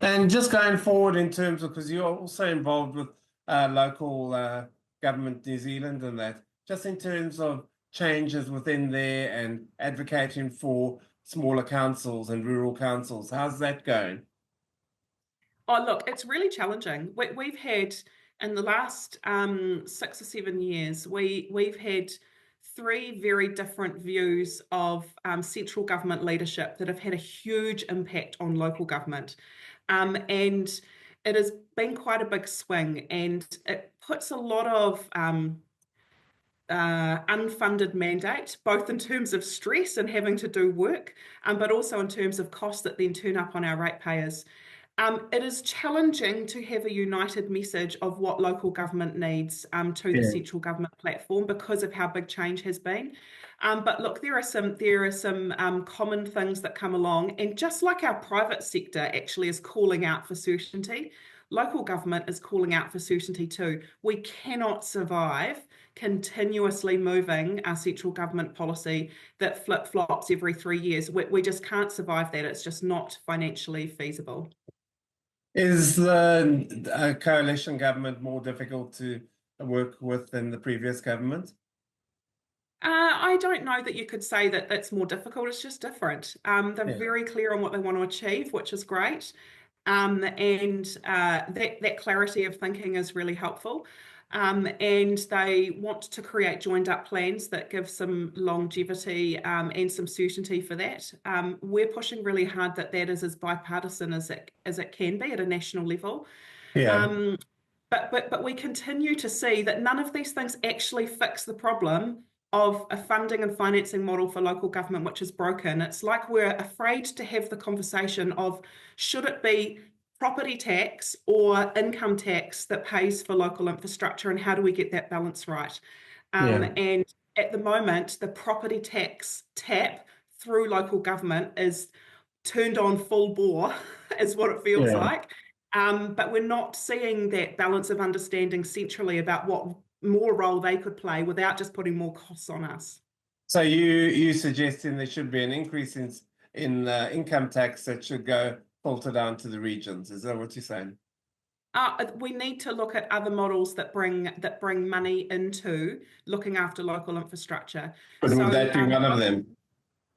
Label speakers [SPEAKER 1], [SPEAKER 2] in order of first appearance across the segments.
[SPEAKER 1] And just going forward in terms of, because you're also involved with local government New Zealand and that, just in terms of changes within there and advocating for smaller councils and rural councils, how's that going?
[SPEAKER 2] Oh, look, it's really challenging. We've had in the last 6 or 7 years, we've had three very different views of central government leadership that have had a huge impact on local government. And it has been quite a big swing, and it puts a lot of unfunded mandate, both in terms of stress and having to do work, but also in terms of costs that then turn up on our ratepayers. It is challenging to have a united message of what local government needs to the
[SPEAKER 1] Yeah.
[SPEAKER 2] central government platform because of how big change has been. But look, there are some common things that come along, and just like our private sector actually is calling out for certainty, local government is calling out for certainty too. We cannot survive continuously moving our central government policy that flip-flops every 3 years. We just can't survive that. It's just not financially feasible.
[SPEAKER 1] Is the coalition government more difficult to work with than the previous government?
[SPEAKER 2] I don't know that you could say that that's more difficult. It's just different. They're
[SPEAKER 1] Yeah.
[SPEAKER 2] very clear on what they want to achieve, which is great. And that clarity of thinking is really helpful. And they want to create joined up plans that give some longevity and some certainty for that. We're pushing really hard that that is as bipartisan as it can be at a national level.
[SPEAKER 1] Yeah.
[SPEAKER 2] Um, but we continue to see that none of these things actually fix the problem of a funding and financing model for local government, which is broken. It's like we're afraid to have the conversation of should it be property tax or income tax that pays for local infrastructure, and how do we get that balance right?
[SPEAKER 1] Yeah.
[SPEAKER 2] And at the moment, the property tax tap through local government is turned on full bore, is what it feels
[SPEAKER 1] Yeah.
[SPEAKER 2] like. But we're not seeing that balance of understanding centrally about what more role they could play without just putting more costs on us.
[SPEAKER 1] So you suggesting there should be an increase in income tax that should go filter down to the regions? Is that what you're saying?
[SPEAKER 2] We need to look at other models that bring money into looking after local infrastructure.
[SPEAKER 1] But would that be one of them?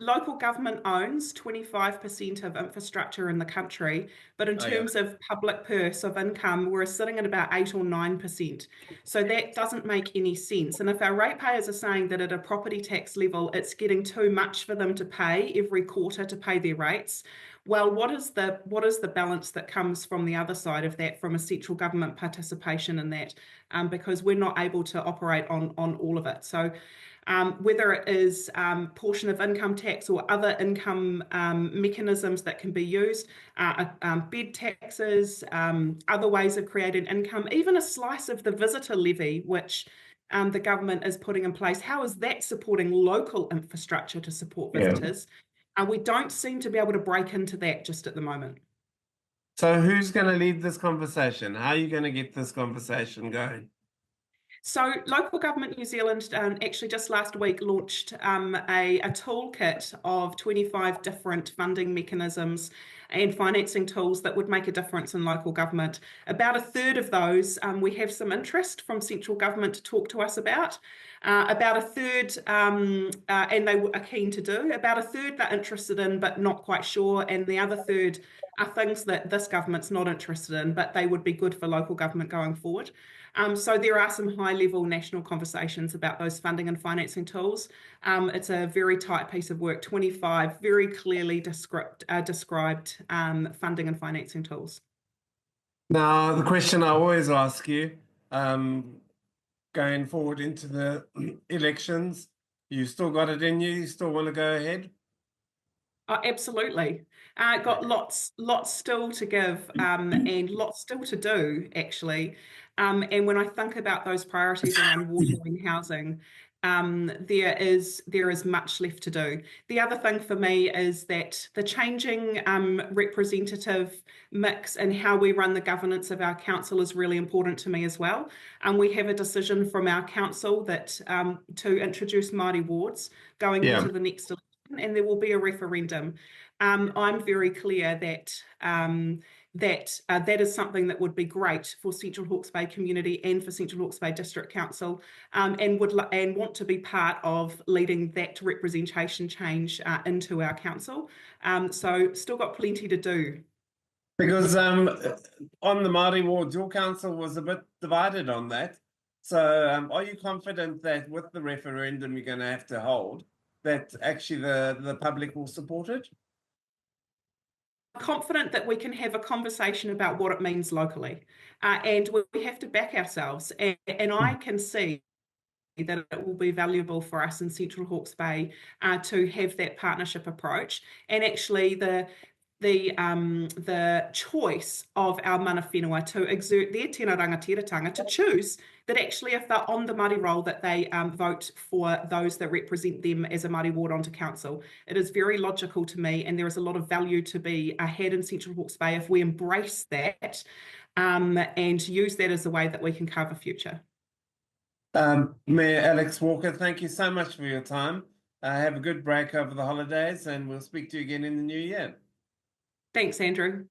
[SPEAKER 2] Local government owns 25% of infrastructure in the country, but in terms of public purse of income, we're sitting at about 8 or 9%. So that doesn't make any sense. And if our ratepayers are saying that at a property tax level, it's getting too much for them to pay every quarter to pay their rates, well, what is the balance that comes from the other side of that, from a central government participation in that? Because we're not able to operate on all of it. So whether it is portion of income tax or other income mechanisms that can be used, bed taxes, other ways of creating income, even a slice of the visitor levy, which the government is putting in place. How is that supporting local infrastructure to support visitors? We don't seem to be able to break into that just at the moment.
[SPEAKER 1] So who's going to lead this conversation? How are you going to get this conversation going?
[SPEAKER 2] So Local Government New Zealand actually just last week launched a toolkit of 25 different funding mechanisms and financing tools that would make a difference in local government. About a third of those we have some interest from central government to talk to us about. About a third, and they are keen to do, about a third they're interested in but not quite sure, and the other third are things that this government's not interested in, but they would be good for local government going forward. So there are some high-level national conversations about those funding and financing tools. It's a very tight piece of work, 25 very clearly described funding and financing tools.
[SPEAKER 1] Now, the question I always ask you, going forward into the elections, you still got it in you? You still want to go ahead?
[SPEAKER 2] Oh, absolutely. Got lots still to give and lots still to do, actually. And when I think about those priorities around water and housing, there is much left to do. The other thing for me is that the changing representative mix and how we run the governance of our council is really important to me as well. We have a decision from our council that to introduce Māori wards going into the next election, and there will be a referendum. I'm very clear that that is something that would be great for Central Hawke's Bay community and for Central Hawke's Bay District Council, and want to be part of leading that representation change into our council. So still got plenty to do.
[SPEAKER 1] Because on the Māori wards, your council was a bit divided on that. So are you confident that with the referendum you're going to have to hold, that actually the public will support it?
[SPEAKER 2] Confident that we can have a conversation about what it means locally, and we have to back ourselves, and I can see that it will be valuable for us in Central Hawke's Bay to have that partnership approach, and actually the choice of our mana whenua to exert their tēnā rangatiratanga, to choose that actually if they're on the Māori roll that they vote for those that represent them as a Māori ward onto council. It is very logical to me, and there is a lot of value to be had in Central Hawke's Bay if we embrace that and use that as a way that we can carve a future.
[SPEAKER 1] Mayor Alex Walker, thank you so much for your time. Have a good break over the holidays, and we'll speak to you again in the new year.
[SPEAKER 2] Thanks, Andrew.